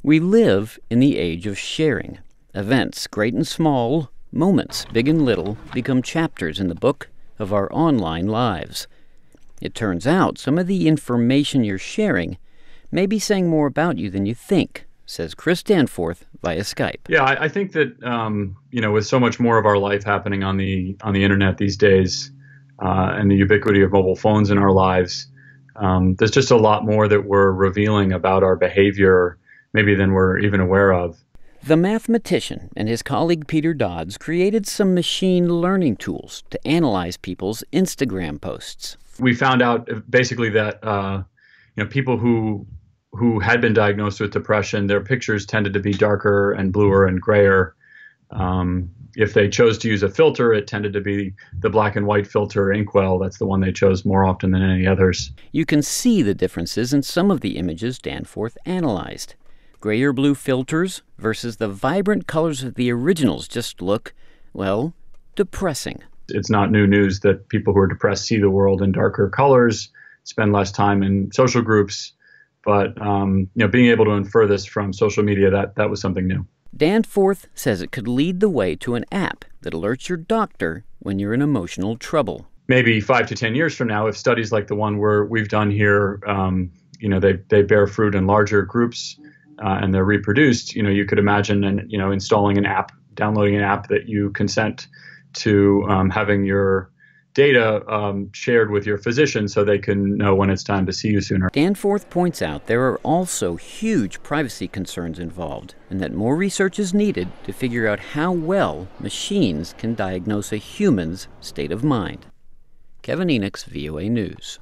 We live in the age of sharing. Events, great and small, moments, big and little, become chapters in the book of our online lives. It turns out some of the information you're sharing may be saying more about you than you think, says Chris Danforth via Skype. Yeah, I think that with so much more of our life happening on the internet these days, and the ubiquity of mobile phones in our lives, there's just a lot more that we're revealing about our behavior, maybe than we're even aware of. The mathematician and his colleague Peter Dodds created some machine learning tools to analyze people's Instagram posts. We found out basically that people who had been diagnosed with depression, their pictures tended to be darker and bluer and grayer. If they chose to use a filter, it tended to be the black and white filter Inkwell. That's the one they chose more often than any others. You can see the differences in some of the images Danforth analyzed. Grayer blue filters versus the vibrant colors of the originals just look, well, depressing. It's not new news that people who are depressed see the world in darker colors, spend less time in social groups. But being able to infer this from social media, that was something new. Danforth says it could lead the way to an app that alerts your doctor when you're in emotional trouble. Maybe 5 to 10 years from now, if studies like the one we've done here, they bear fruit in larger groups and they're reproduced, you could imagine installing an app, downloading an app that you consent to having your data shared with your physician so they can know when it's time to see you sooner. Danforth points out there are also huge privacy concerns involved and that more research is needed to figure out how well machines can diagnose a human's state of mind. Kevin Enochs, VOA News.